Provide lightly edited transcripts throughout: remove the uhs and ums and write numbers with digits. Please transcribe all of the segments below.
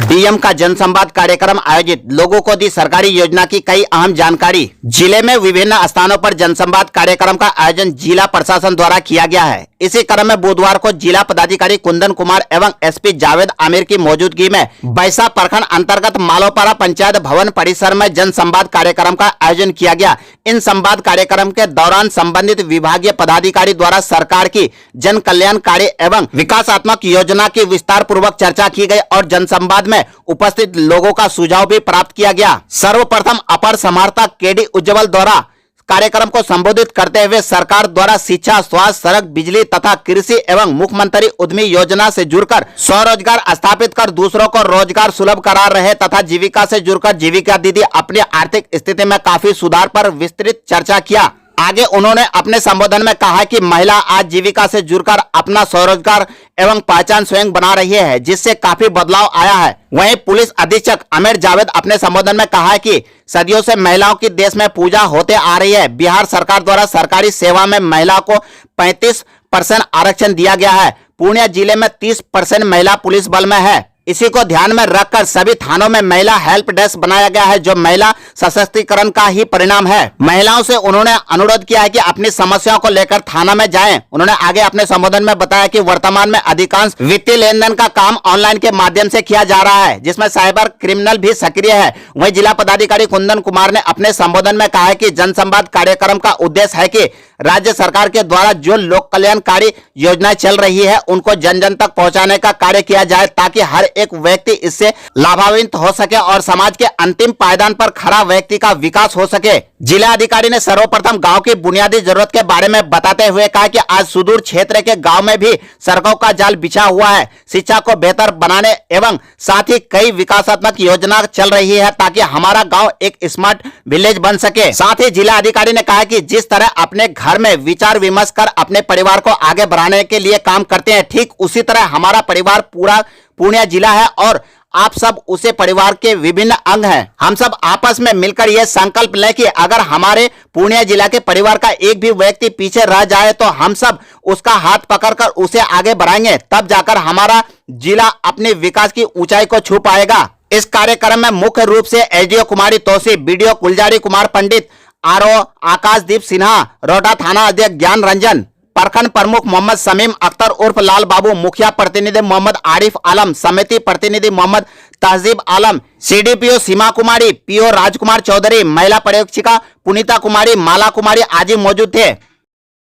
DM का जनसंवाद कार्यक्रम आयोजित, लोगों को दी सरकारी योजना की कई अहम जानकारी। जिले में विभिन्न स्थानों पर जनसंवाद कार्यक्रम का आयोजन जिला प्रशासन द्वारा किया गया है। इसी क्रम में बुधवार को जिला पदाधिकारी कुंदन कुमार एवं एसपी जावेद आमिर की मौजूदगी में बैसा प्रखंड अंतर्गत मालोपारा पंचायत भवन परिसर में जनसंवाद कार्यक्रम का आयोजन किया गया। इन संवाद कार्यक्रम के दौरान संबंधित विभागीय पदाधिकारी द्वारा सरकार की जन कल्याणकारी एवं विकासात्मक योजना की विस्तार पूर्वक चर्चा की गई और जनसंवाद में उपस्थित लोगों का सुझाव भी प्राप्त किया गया। सर्वप्रथम अपर समाहर्ता केडी उज्जवल द्वारा कार्यक्रम को संबोधित करते हुए सरकार द्वारा शिक्षा, स्वास्थ्य, सड़क, बिजली तथा कृषि एवं मुख्यमंत्री उद्यमी योजना से जुड़कर स्वरोजगार स्थापित कर दूसरों को रोजगार सुलभ करा रहे तथा जीविका से जुड़कर जीविका दीदी अपनी आर्थिक स्थिति में काफी सुधार पर विस्तृत चर्चा किया। आगे उन्होंने अपने संबोधन में कहा कि महिला आज जीविका से जुड़कर अपना स्वरोजगार एवं पहचान स्वयं बना रही है, जिससे काफी बदलाव आया है। वहीं पुलिस अधीक्षक आमिर जावेद अपने संबोधन में कहा कि सदियों से महिलाओं की देश में पूजा होते आ रही है। बिहार सरकार द्वारा सरकारी सेवा में महिला को 35% आरक्षण दिया गया है। पूर्णिया जिले में 30% महिला पुलिस बल में है। इसी को ध्यान में रखकर सभी थानों में महिला हेल्प डेस्क बनाया गया है, जो महिला सशक्तिकरण का ही परिणाम है। महिलाओं से उन्होंने अनुरोध किया है कि अपनी समस्याओं को लेकर थाना में जाएं। उन्होंने आगे अपने संबोधन में बताया कि वर्तमान में अधिकांश वित्तीय लेन देन का काम ऑनलाइन के माध्यम से किया जा रहा है, जिसमें साइबर क्रिमिनल भी सक्रिय है। वहीं जिला पदाधिकारी कुंदन कुमार ने अपने संबोधन में कहा है कि जनसंवाद कार्यक्रम का उद्देश्य है कि राज्य सरकार के द्वारा जो लोक कल्याणकारी योजनाएं चल रही है उनको जन जन तक पहुंचाने का कार्य किया जाए, ताकि हर एक व्यक्ति इससे लाभान्वित हो सके और समाज के अंतिम पायदान पर खड़ा व्यक्ति का विकास हो सके। जिला अधिकारी ने सर्वप्रथम गांव की बुनियादी जरूरत के बारे में बताते हुए कहा कि आज सुदूर क्षेत्र के गांव में भी सड़कों का जाल बिछा हुआ है। शिक्षा को बेहतर बनाने एवं साथ ही कई विकासात्मक योजना चल रही है, ताकि हमारा गांव एक स्मार्ट विलेज बन सके। साथ ही जिला अधिकारी ने कहा कि जिस तरह अपने घर में विचार विमर्श कर अपने परिवार को आगे बढ़ाने के लिए काम करते हैं, ठीक उसी तरह हमारा परिवार पूरा पूर्णिया जिला है और आप सब उसे परिवार के विभिन्न अंग हैं। हम सब आपस में मिलकर यह संकल्प लें कि अगर हमारे पूर्णिया जिला के परिवार का एक भी व्यक्ति पीछे रह जाए तो हम सब उसका हाथ पकड़कर उसे आगे बढ़ाएंगे, तब जाकर हमारा जिला अपने विकास की ऊंचाई को छू पाएगा। इस कार्यक्रम में मुख्य रूप से एसडीओ कुमारी तौसीफ, बीडीओ कुलजारी कुमार पंडित, आरओ आकाशदीप सिन्हा, रोडा थाना अध्यक्ष ज्ञान रंजन, प्रखंड प्रमुख मोहम्मद समीम अख्तर उर्फ लाल बाबू, मुखिया प्रतिनिधि मोहम्मद आरिफ आलम, समिति प्रतिनिधि मोहम्मद तहजीब आलम, सीडीपीओ सीमा कुमारी, पीओ राजकुमार चौधरी, महिला पर्यवेक्षिका पुनीता कुमारी, माला कुमारी आदि मौजूद थे।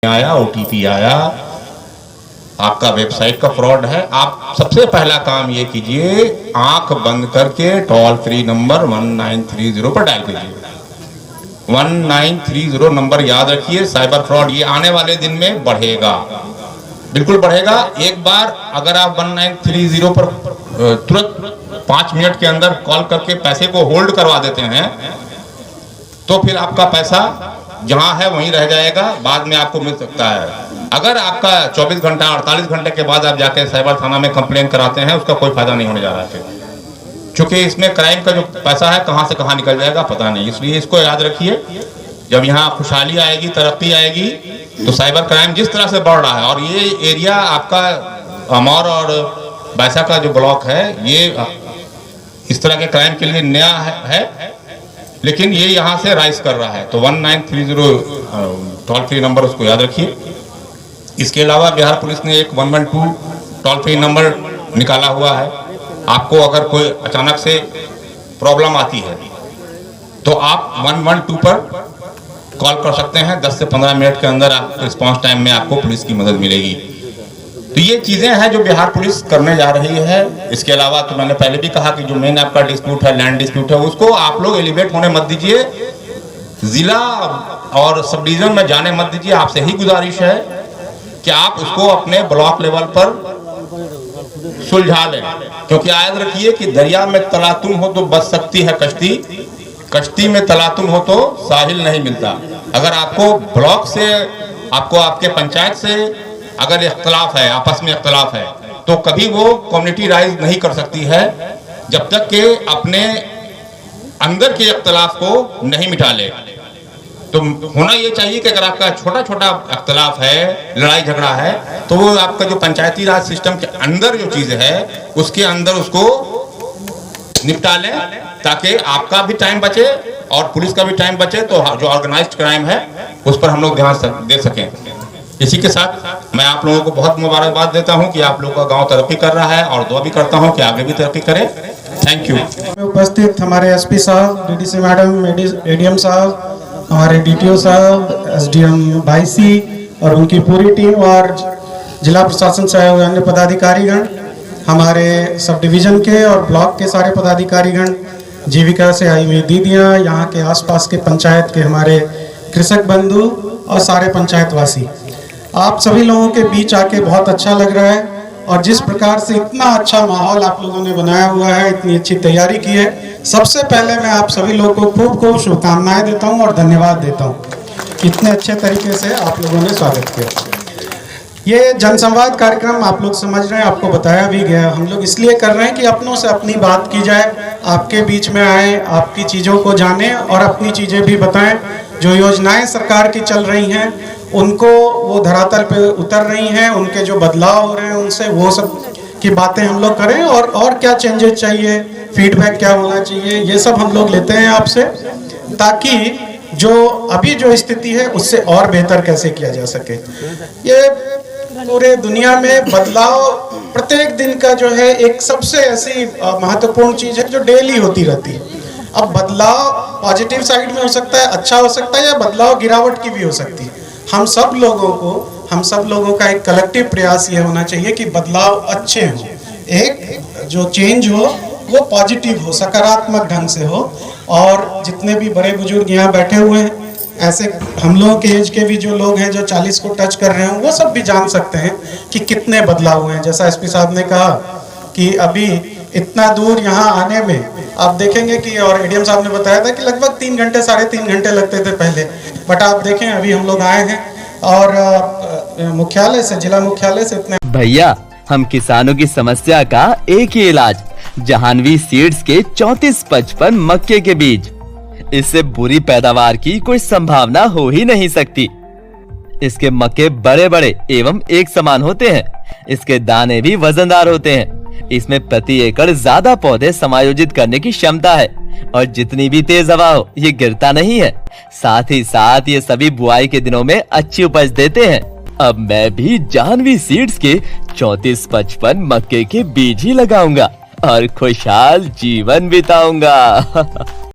आया ओटीपी आया, आपका वेबसाइट का फ्रॉड है। आप सबसे पहला काम ये कीजिए, आंख बंद करके टोल फ्री नंबर 1930 पर डायल कीजिए। 1930 नंबर याद रखिए। साइबर फ्रॉड ये आने वाले दिन में बढ़ेगा, बिल्कुल बढ़ेगा। एक बार अगर आप 1930 पर तुरंत 5 मिनट के अंदर कॉल करके पैसे को होल्ड करवा देते हैं, तो फिर आपका पैसा जहां है वहीं रह जाएगा, बाद में आपको मिल सकता है। अगर आपका 24 घंटा 48 घंटे के बाद आप जाके साइबर थाना में कंप्लेन कराते हैं, उसका कोई फायदा नहीं होने जा रहा है, क्योंकि इसमें क्राइम का जो पैसा है कहां से कहां निकल जाएगा पता नहीं। इसलिए इसको याद रखिए, जब यहाँ खुशहाली आएगी, तरक्की आएगी, तो साइबर क्राइम जिस तरह से बढ़ रहा है, और ये एरिया आपका अमौर और बैसा का जो ब्लॉक है, ये इस तरह के क्राइम के लिए नया है, लेकिन ये यहाँ से राइज कर रहा है। तो 1930 टोल फ्री नंबर उसको याद रखिए। इसके अलावा बिहार पुलिस ने एक 112 टोल फ्री नंबर निकाला हुआ है। आपको अगर कोई अचानक से प्रॉब्लम आती है तो आप 112 पर कॉल कर सकते हैं। 10 से 15 मिनट के अंदर आप रिस्पांस टाइम में आपको पुलिस की मदद मिलेगी। तो ये चीजें हैं जो बिहार पुलिस करने जा रही है। इसके अलावा तो मैंने पहले भी कहा कि जो मेन आपका डिस्प्यूट है, लैंड डिस्प्यूट है, उसको आप लोग एलिवेट होने मत दीजिए, जिला और सब डिवीजन में जाने मत दीजिए। आपसे ही गुजारिश है कि आप उसको अपने ब्लॉक लेवल पर सुलझा लें, क्योंकि याद रखिए कि दरिया में तलातुम हो तो बच सकती है कश्ती, कश्ती में तलातुम हो तो साहिल नहीं मिलता। अगर आपको ब्लॉक से, आपको आपके पंचायत से अगर इख्तलाफ है, आपस में इख्तलाफ है, तो कभी वो कम्युनिटी राइज नहीं कर सकती है जब तक कि अपने अंदर के इख्तलाफ को नहीं मिटा ले। तो होना ये चाहिए कि अगर आपका छोटा छोटा अख्तलाफ है, लड़ाई झगड़ा है, तो वो आपका जो पंचायती राज सिस्टम के अंदर जो चीज है उसके अंदर उसको निपटा लें, ताकि आपका भी टाइम बचे और पुलिस का भी टाइम बचे, तो जो ऑर्गेनाइज्ड क्राइम है उस पर हम लोग ध्यान दे सकें। इसी के साथ मैं आप लोगों को बहुत मुबारकबाद देता हूं कि आप लोगों का गांव तरक्की कर रहा है, और दुआ भी करता हूं कि आगे भी तरक्की करे। Thank you. उपस्थित हमारे एसपी साहब, डीडीसी मैडम, एडीएम साहब, हमारे डीटीओ साहब, एसडीएम भाईसी और उनकी पूरी टीम, और जिला प्रशासन से आए हुए अन्य पदाधिकारीगण, हमारे सब डिवीजन के और ब्लॉक के सारे पदाधिकारीगण, जीविका से आई हुई दीदियाँ, यहाँ के आसपास के पंचायत के हमारे कृषक बंधु और सारे पंचायतवासी, आप सभी लोगों के बीच आके बहुत अच्छा लग रहा है। और जिस प्रकार से इतना अच्छा माहौल आप लोगों ने बनाया हुआ है, इतनी अच्छी तैयारी की है, सबसे पहले मैं आप सभी लोगों को खूब खूब शुभकामनाएं देता हूं और धन्यवाद देता हूं। इतने अच्छे तरीके से आप लोगों ने स्वागत किया। ये जनसंवाद कार्यक्रम आप लोग समझ रहे हैं, आपको बताया भी गया, हम लोग इसलिए कर रहे हैं कि अपनों से अपनी बात की जाए, आपके बीच में आए, आपकी चीज़ों को जाने और अपनी चीज़ें भी बताएं। जो योजनाएं सरकार की चल रही हैं उनको वो धरातल पे उतर रही हैं, उनके जो बदलाव हो रहे हैं उनसे वो सब की बातें हम लोग करें, और क्या चेंजेस चाहिए, फीडबैक क्या होना चाहिए, ये सब हम लोग लेते हैं आपसे, ताकि जो अभी जो स्थिति है उससे और बेहतर कैसे किया जा सके। ये पूरे दुनिया में बदलाव प्रत्येक दिन का जो है एक सबसे ऐसी महत्वपूर्ण चीज है जो डेली होती रहती है। अब बदलाव पॉजिटिव साइड में हो सकता है, अच्छा हो सकता है, या बदलाव गिरावट की भी हो सकती है। हम सब लोगों का एक कलेक्टिव प्रयास ये होना चाहिए कि बदलाव अच्छे हो, एक जो चेंज हो वो पॉजिटिव हो, सकारात्मक ढंग से हो। और जितने भी बड़े बुजुर्ग यहाँ बैठे हुए हैं, ऐसे हम लोगों के एज के भी जो लोग हैं जो 40 को टच कर रहे हैं, वो सब भी जान सकते हैं कि कितने बदलाव हुए हैं। जैसा एसपी साहब ने कहा कि अभी इतना दूर यहाँ आने में आप देखेंगे कि, और एडीएम साहब ने बताया था कि लगभग 3 घंटे 3.5 घंटे लगते थे पहले, बट आप देखें अभी हम लोग आए हैं और मुख्यालय से, जिला मुख्यालय से इतने। भैया, हम किसानों की समस्या का एक ही इलाज, जहानवी सीड्स के 3455 मक्के के बीज। इससे बुरी पैदावार की कोई संभावना हो ही नहीं सकती। इसके मक्के बड़े बड़े एवं एक समान होते हैं। इसके दाने भी वजनदार होते हैं। इसमें प्रति एकड़ ज्यादा पौधे समायोजित करने की क्षमता है, और जितनी भी तेज हवा हो ये गिरता नहीं है। साथ ही साथ ये सभी बुआई के दिनों में अच्छी उपज देते हैं। अब मैं भी जाह्नवी सीड्स के 3455 मक्के के बीज ही लगाऊंगा और खुशहाल जीवन बिताऊंगा।